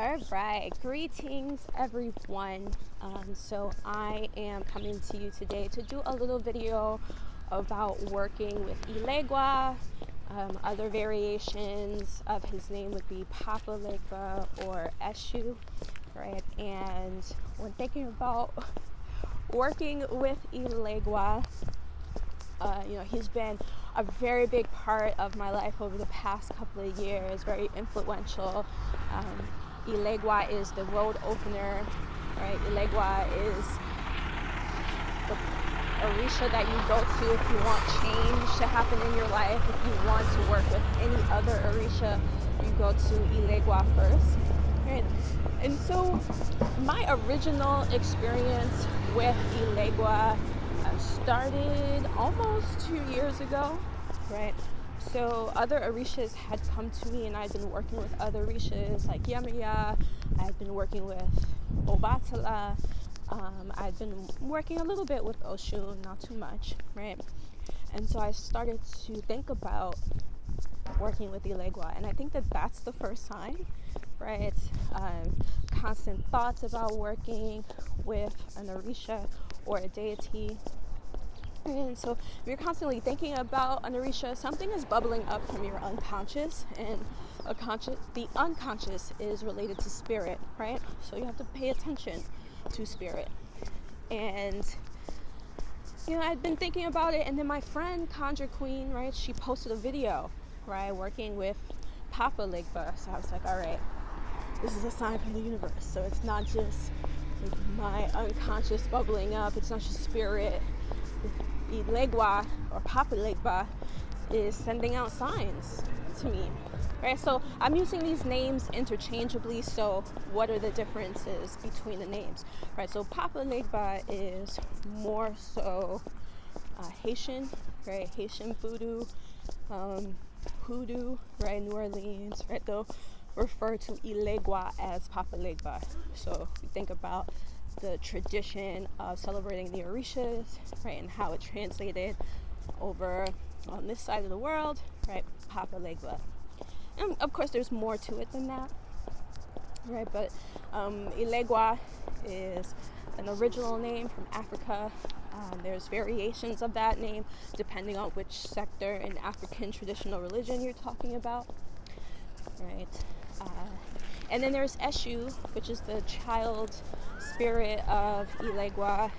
All right, greetings everyone. So I am coming to you today to do a little video about working with Ellegua. Other variations of his name would be Papa Legba or Eshu, right? And when thinking about working with Ellegua, he's been a very big part of my life over the past couple of years, very influential. Ellegua is the road opener, right? Ellegua is the Orisha that you go to if you want change to happen in your life. If you want to work with any other Orisha, you go to Ellegua first, right? And so my original experience with Ellegua started almost 2 years ago, right? So other Orishas had come to me and I'd been working with other Orishas like Yamaya. I had been working with Obatala. I'd been working a little bit with Oshun, not too much, right? And so I started to think about working with Ellegua, and I think that that's the first sign, right? Constant thoughts about working with an Orisha or a deity. And so if you're constantly thinking about an Orisha, something is bubbling up from your unconscious, and the unconscious is related to spirit, right? So you have to pay attention to spirit. And I'd been thinking about it, and then my friend Conjure Queen, right, she posted a video, right, working with Papa Legba. So I was like, all right, this is a sign from the universe. So it's not just my unconscious bubbling up, it's not just spirit. Ellegua or Papa Legba is sending out signs to me, right? So I'm using these names interchangeably. So what are the differences between the names, right? So Papa Legba is more so Haitian, right? Haitian voodoo, hoodoo, right? New Orleans, right? They'll refer to Ellegua as Papa Legba. So we think about the tradition of celebrating the Orishas, right, and how it translated over on this side of the world, right, Papa Legba. And of course there's more to it than that, right, but Ellegua is an original name from Africa. There's variations of that name depending on which sector in African traditional religion you're talking about, right. And then there's Eshu, which is the child spirit of Ellegua,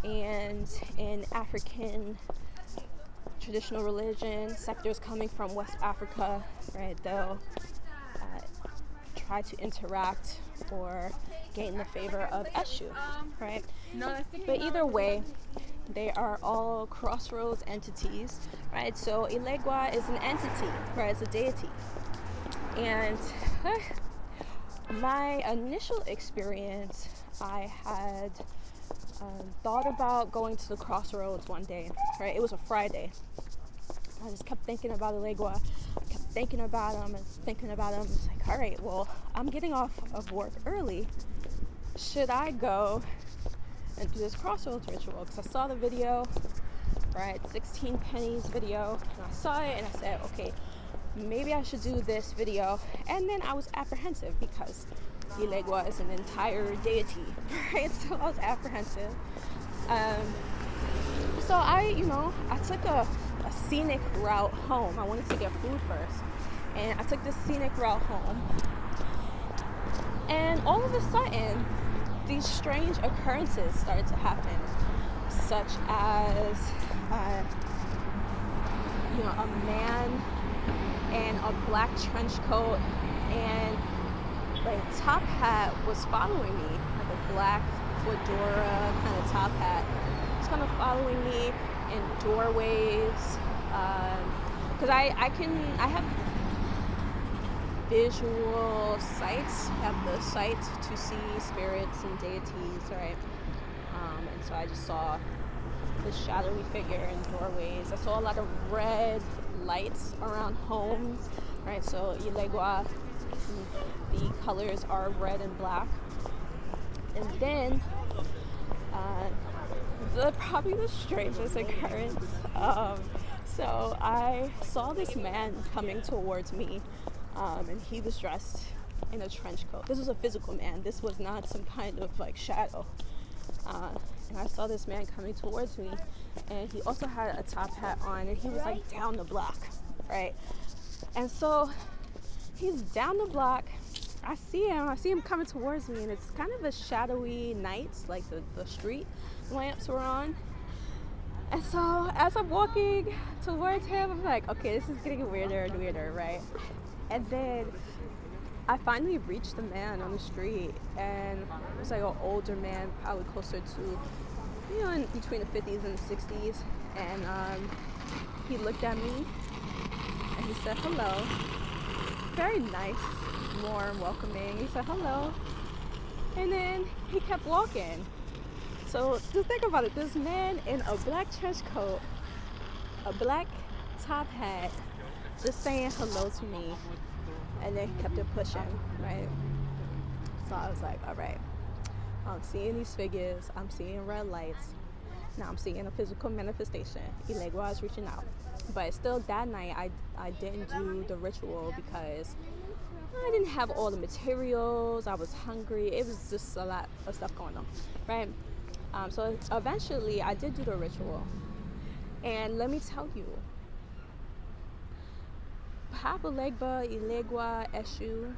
and in African traditional religion, sectors coming from West Africa, right, they'll try to interact or gain the favor of Eshu, right? But either way, they are all crossroads entities, right? So Ellegua is an entity, right? It's a deity. And my initial experience, I had thought about going to the Crossroads one day, right? It was a Friday. I just kept thinking about Ellegua. I kept thinking about him and thinking about him. It's like, all right, well, I'm getting off of work early. Should I go and do this Crossroads ritual? Because I saw the video, right? 16 pennies video. And I saw it and I said, okay, maybe I should do this video. And then I was apprehensive because Ellegua is an entire deity, right? So I was apprehensive. So I took a scenic route home. I wanted to get food first. And I took this scenic route home. And all of a sudden, these strange occurrences started to happen, such as, a man in a black trench coat and like a top hat was following me, like a black fedora kind of top hat. It's kind of following me in doorways, because I have visual sights. I have the sight to see spirits and deities, right? And so I just saw this shadowy figure in doorways. I saw a lot of red lights around homes, right? So Ellegua, the colors are red and black. And then probably the strangest occurrence. So I saw this man coming towards me, and he was dressed in a trench coat. This was a physical man. This was not some kind of like shadow. And I saw this man coming towards me, and he also had a top hat on, and he was like down the block, right? And so he's down the block. I see him coming towards me, and it's kind of a shadowy night, like the street lamps were on. And so as I'm walking towards him, I'm like, okay, this is getting weirder and weirder, right? And then I finally reached the man on the street, and it was like an older man, probably closer to, in between the 50s and the 60s. And he looked at me, and he said, hello. Very nice, warm, welcoming. He said, hello. And then he kept walking. So just think about it. This man in a black trench coat, a black top hat, just saying hello to me. And then he kept it pushing, right? So I was like, all right, I'm seeing these figures, I'm seeing red lights, now I'm seeing a physical manifestation. Ellegua is reaching out. But still that night, I didn't do the ritual because I didn't have all the materials, I was hungry, it was just a lot of stuff going on, right? So eventually I did do the ritual. And let me tell you, Papa Legba, Ellegua, Eshu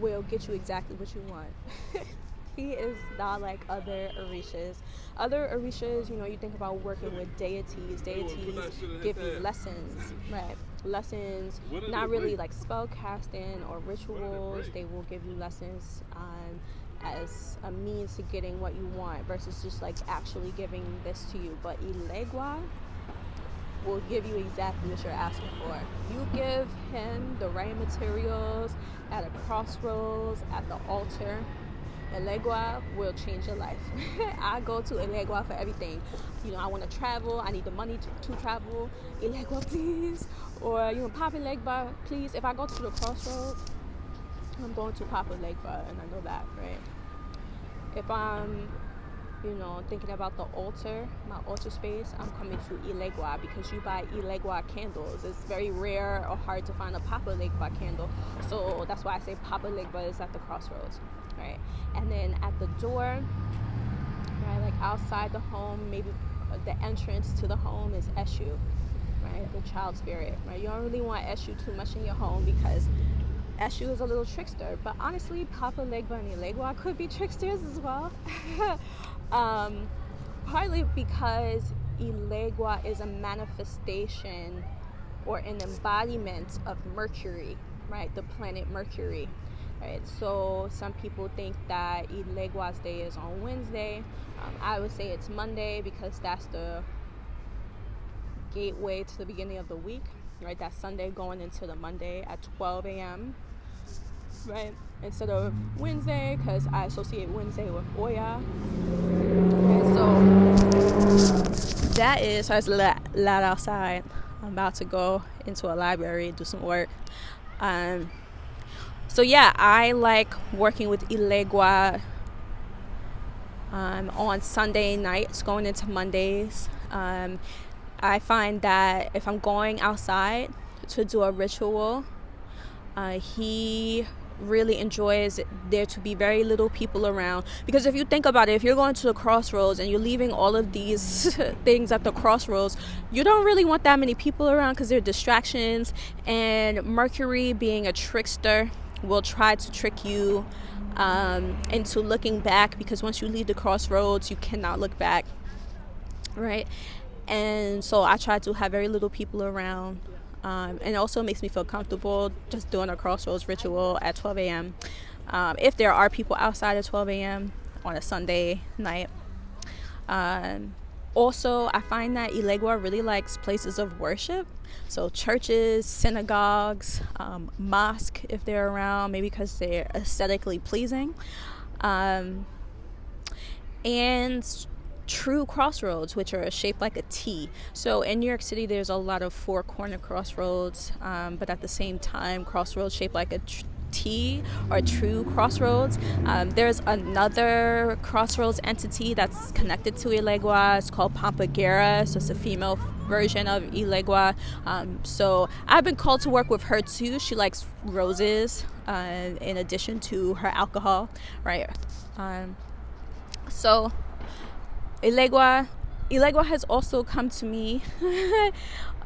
will get you exactly what you want. He is not like other Orishas. Other Orishas, you think about working with deities. Deities give you lessons, right? Lessons, not really like spell casting or rituals. They will give you lessons as a means to getting what you want versus just like actually giving this to you. But Ellegua will give you exactly what you're asking for. You give him the right materials at a crossroads, at the altar. Ellegua will change your life. I go to Ellegua for everything. I want to travel. I need the money to travel. Ellegua, please. Or, Papa Legba, please. If I go to the crossroads, I'm going to Papa Legba, and I know that, right? If I'm thinking about the altar, my altar space, I'm coming to Ellegua because you buy Ellegua candles. It's very rare or hard to find a Papa Legba candle. So that's why I say Papa Legba is at the crossroads, right? And then at the door, right, like outside the home, maybe the entrance to the home is Eshu, right? The child spirit, right? You don't really want Eshu too much in your home because Eshu is a little trickster. But honestly, Papa Legba and Ellegua could be tricksters as well. Partly because Ellegua is a manifestation or an embodiment of Mercury, right? The planet Mercury, right? So some people think that Ellegua's day is on Wednesday. I would say it's Monday because that's the gateway to the beginning of the week, right? That's Sunday going into the Monday at 12 a.m., right? Instead of Wednesday, because I associate Wednesday with Oya. And so that is, so it's loud outside. I'm about to go into a library, do some work. So yeah, I like working with Ellegua on Sunday nights, going into Mondays. I find that if I'm going outside to do a ritual, he really enjoys there to be very little people around, because if you think about it, if you're going to the crossroads and you're leaving all of these things at the crossroads, you don't really want that many people around because they're distractions, and Mercury, being a trickster, will try to trick you into looking back, because once you leave the crossroads you cannot look back, right? And so I try to have very little people around. And it also makes me feel comfortable just doing a crossroads ritual at 12 a.m. If there are people outside at 12 a.m. on a Sunday night. Also, I find that Ellegua really likes places of worship. So churches, synagogues, mosque if they're around, maybe because they're aesthetically pleasing. And true crossroads, which are shaped like a T. So in New York City, there's a lot of four-corner crossroads, but at the same time, crossroads shaped like a T or true Crossroads. There's another Crossroads entity that's connected to Ellegua. It's called Pampagera, so it's a female version of Ellegua. So I've been called to work with her too. She likes roses in addition to her alcohol, right? So Ellegua has also come to me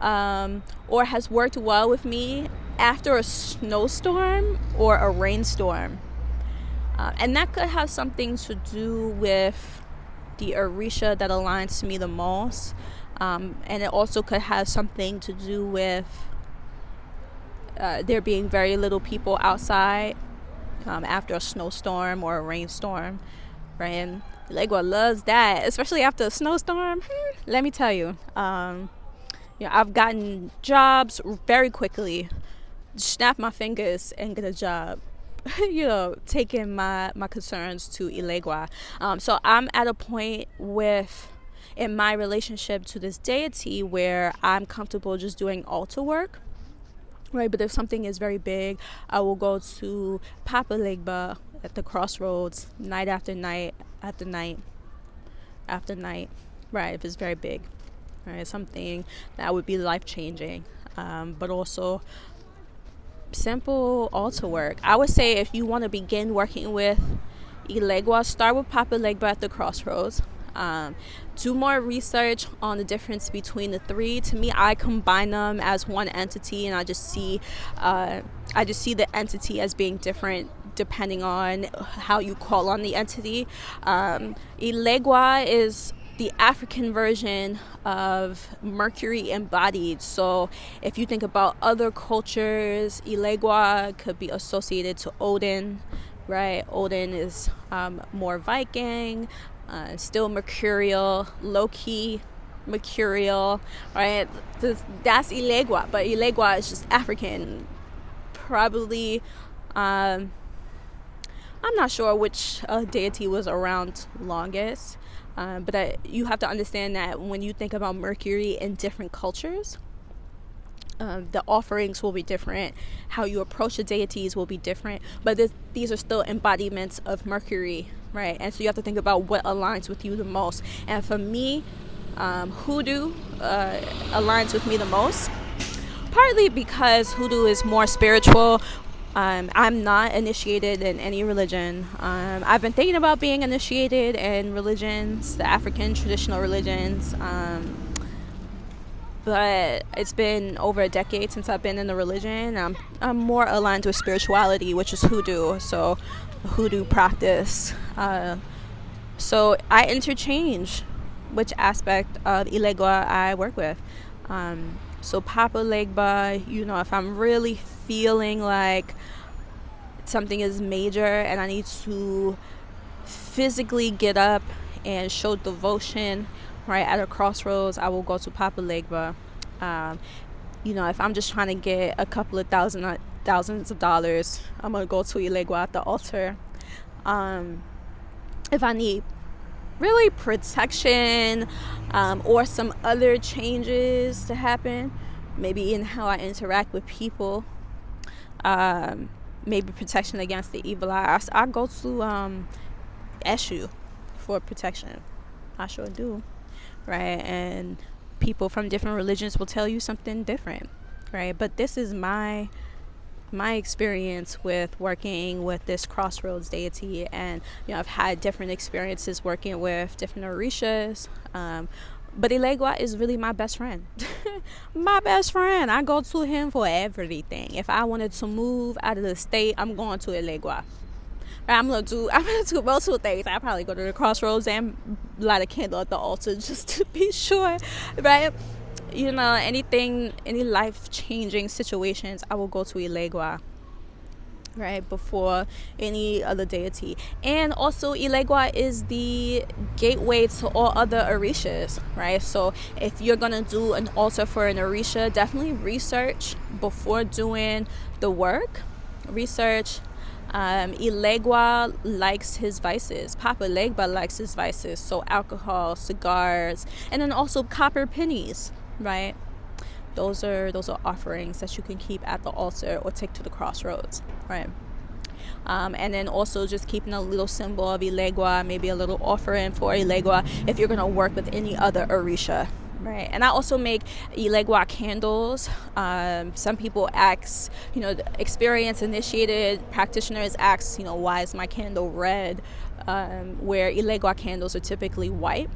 or has worked well with me after a snowstorm or a rainstorm. And that could have something to do with the Orisha that aligns to me the most. And it also could have something to do with there being very little people outside after a snowstorm or a rainstorm, right? And Ellegua loves that, especially after a snowstorm. Let me tell you, I've gotten jobs very quickly. Snap my fingers and get a job. Taking my concerns to Ellegua. So I'm at a point in my relationship to this deity where I'm comfortable just doing altar work, right? But if something is very big, I will go to Papa Legba at the Crossroads night after night after night after night, right? If it's very big, right? Something that would be life-changing, but also simple altar work. I would say if you want to begin working with Ellegua, start with Papa Legba at the Crossroads. Do more research on the difference between the three. To me, I combine them as one entity, and I just see the entity as being different depending on how you call on the entity. Ellegua is the African version of Mercury embodied. So if you think about other cultures, Ellegua could be associated to Odin, right? Odin is more Viking, still mercurial, low-key mercurial, right? That's Ellegua, but Ellegua is just African. Probably, I'm not sure which deity was around longest. But you have to understand that when you think about Mercury in different cultures, the offerings will be different. How you approach the deities will be different. But these are still embodiments of Mercury, right? And so you have to think about what aligns with you the most. And for me, hoodoo aligns with me the most. Partly because hoodoo is more spiritual. I'm not initiated in any religion. I've been thinking about being initiated in religions, the African traditional religions, but it's been over a decade since I've been in the religion. I'm more aligned with spirituality, which is hoodoo, so hoodoo practice. So I interchange which aspect of Ellegua I work with. So Papa Legba, if I'm really feeling like something is major and I need to physically get up and show devotion, right, at a crossroads, I will go to Papa Legba. If I'm just trying to get a couple of thousands of dollars, I'm gonna go to Ellegua at the altar. If I need really protection or some other changes to happen, maybe in how I interact with people, maybe protection against the evil eye, I go to Eshu for protection. I sure do, right? And people from different religions will tell you something different, right? But this is my experience with working with this Crossroads deity, and I've had different experiences working with different Orishas, but Ellegua is really my best friend. My best friend. I go to him for everything. If I wanted to move out of the state, I'm going to Ellegua. I'm gonna do multiple things. I probably go to the Crossroads and light a candle at the altar just to be sure, right? Any life-changing situations, I will go to Ellegua, right, before any other deity. And also, Ellegua is the gateway to all other Orishas, right? So if you're gonna do an altar for an Orisha, definitely research before doing the work. Research. Ellegua likes his vices. Papa Legba likes his vices. So alcohol, cigars, and then also copper pennies, right? Those are offerings that you can keep at the altar or take to the crossroads, right? And then also just keeping a little symbol of Eleggua, maybe a little offering for Eleggua if you're going to work with any other Orisha. Right, and I also make Eleggua candles. Some people ask, experienced initiated practitioners ask, why is my candle red? Where Eleggua candles are typically white.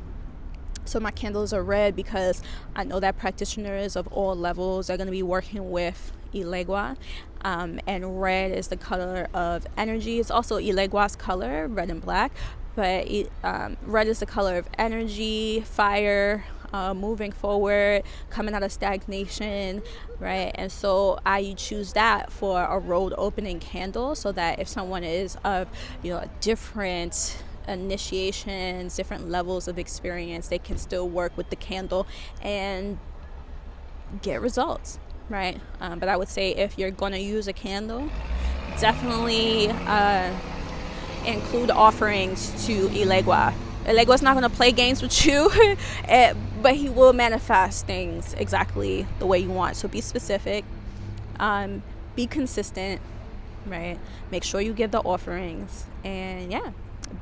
So my candles are red because I know that practitioners of all levels are going to be working with Eleggua. And red is the color of energy. It's also Eleggua's color, red and black. But red is the color of energy, fire, moving forward, coming out of stagnation, right? And so I choose that for a road opening candle, so that if someone is of, different initiations, different levels of experience, they can still work with the candle and get results, right? But I would say if you're going to use a candle, definitely include offerings to Eleggua. Elegua's not going to play games with you, but he will manifest things exactly the way you want. So be specific, be consistent, right? Make sure you give the offerings. And yeah,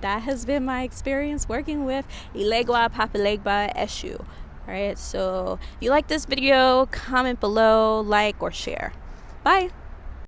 that has been my experience working with Eleggua, Papalegba, Eshu. Right? So if you like this video, comment below, like, or share. Bye.